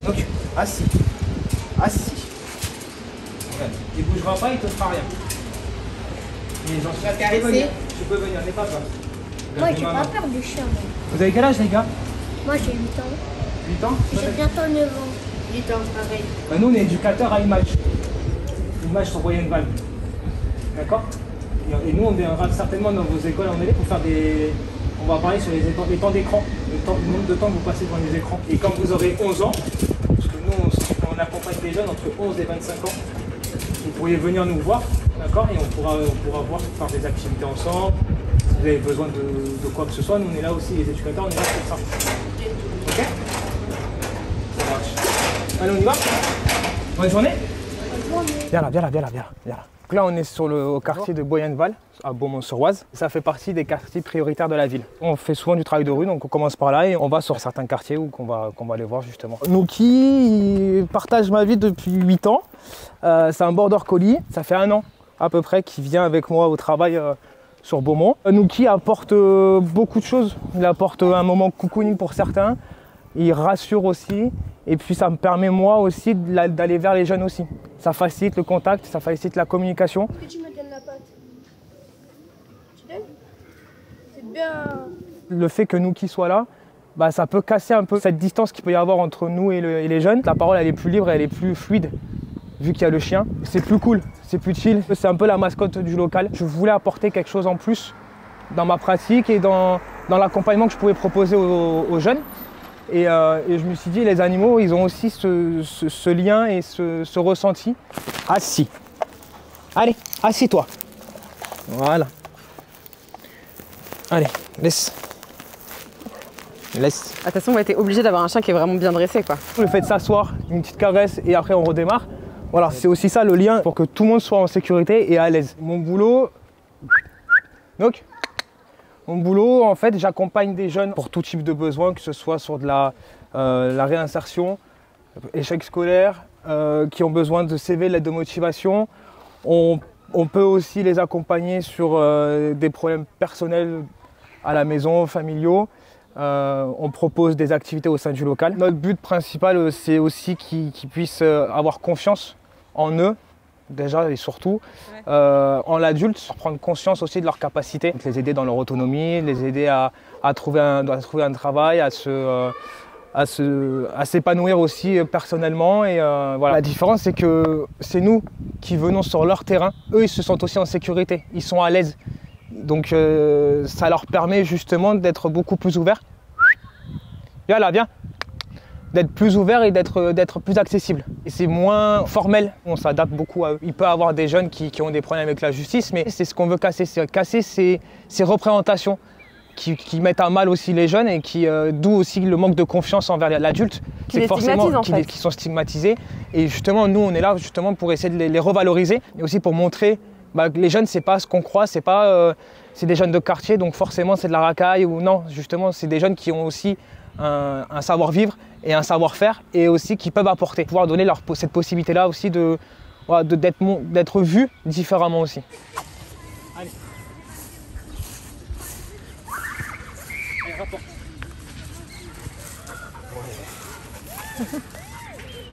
Donc, assis. Assis. Regarde. Il ne bougera pas, il ne te fera rien. Et j'en suis caresser. Tu peux venir, n'aie pas peur. Moi, j'ai pas peur du chien. Moi. Vous avez quel âge, les gars? Moi, j'ai 8 ans. 8 ans? J'ai bientôt 9 ans. 8 ans, pareil. Bah, nous, on est éducateurs à image. Image sur Boyenval. D'accord? Et nous, on viendra certainement dans vos écoles en élèves pour faire des... On va parler sur les temps d'écran, le nombre de temps que vous passez devant les écrans. Et quand vous aurez 11 ans, parce que nous, on accompagne les jeunes entre 11 et 25 ans, vous pourriez venir nous voir, d'accord? Et on pourra voir, faire des activités ensemble. Si vous avez besoin de quoi que ce soit, nous, on est là aussi, les éducateurs, on est là pour ça. Ok? Ça marche. Allez, on y va? Bonne journée? Viens là, viens là, viens là, viens là. Donc là, on est au quartier de Boyenval, à Beaumont-sur-Oise. Ça fait partie des quartiers prioritaires de la ville. On fait souvent du travail de rue, donc on commence par là et on va sur certains quartiers où qu'on va aller voir justement. Nouki, il partage ma vie depuis 8 ans. C'est un border collie. Ça fait 1 an à peu près qu'il vient avec moi au travail sur Beaumont. Nouki apporte beaucoup de choses. Il apporte un moment cocooning pour certains. Il rassure aussi. Et puis ça me permet moi aussi d'aller vers les jeunes aussi. Ça facilite le contact, ça facilite la communication. Est-ce que tu me donnes la pâte? Tu donnes? C'est bien. Le fait que Nouki soit là, bah, ça peut casser un peu cette distance qu'il peut y avoir entre nous et les jeunes. La parole elle est plus libre, elle est plus fluide, vu qu'il y a le chien. C'est plus cool, c'est plus chill. C'est un peu la mascotte du local. Je voulais apporter quelque chose en plus dans ma pratique et dans l'accompagnement que je pouvais proposer aux jeunes. Et je me suis dit, les animaux, ils ont aussi ce lien et ce ressenti. Assis. Allez, assis-toi. Voilà. Allez, laisse. Laisse. De toute façon, on a été obligé d'avoir un chien qui est vraiment bien dressé, quoi. Le fait de s'asseoir, une petite caresse et après on redémarre. Voilà, c'est aussi ça le lien pour que tout le monde soit en sécurité et à l'aise. Mon boulot, donc, en fait, j'accompagne des jeunes pour tout type de besoin, que ce soit sur de la réinsertion, échec scolaire, qui ont besoin de CV, l'aide de motivation. On peut aussi les accompagner sur des problèmes personnels à la maison, familiaux. On propose des activités au sein du local. Notre but principal, c'est aussi qu'ils puissent avoir confiance en eux, déjà et surtout, en l'adulte, prendre conscience aussi de leurs capacités, donc les aider dans leur autonomie, les aider à trouver un travail, à s'épanouir aussi personnellement. Et voilà. La différence, c'est que c'est nous qui venons sur leur terrain. Eux, ils se sentent aussi en sécurité, ils sont à l'aise. Donc ça leur permet justement d'être beaucoup plus ouverts. Viens là, viens. D'être plus ouvert et d'être plus accessible. Et c'est moins formel, on s'adapte beaucoup à eux. Il peut y avoir des jeunes qui ont des problèmes avec la justice, mais c'est ce qu'on veut casser, c'est casser ces représentations qui mettent à mal aussi les jeunes et d'où aussi le manque de confiance envers l'adulte. Qui sont stigmatisés. Et justement, nous, on est là justement pour essayer de les revaloriser et aussi pour montrer que les jeunes, c'est pas ce qu'on croit, c'est des jeunes de quartier, donc forcément c'est de la racaille ou non, justement, c'est des jeunes qui ont aussi un savoir-vivre et un savoir-faire et aussi qui peuvent apporter, pouvoir donner cette possibilité-là aussi d'être vus différemment aussi. Allez. Allez, rapporte.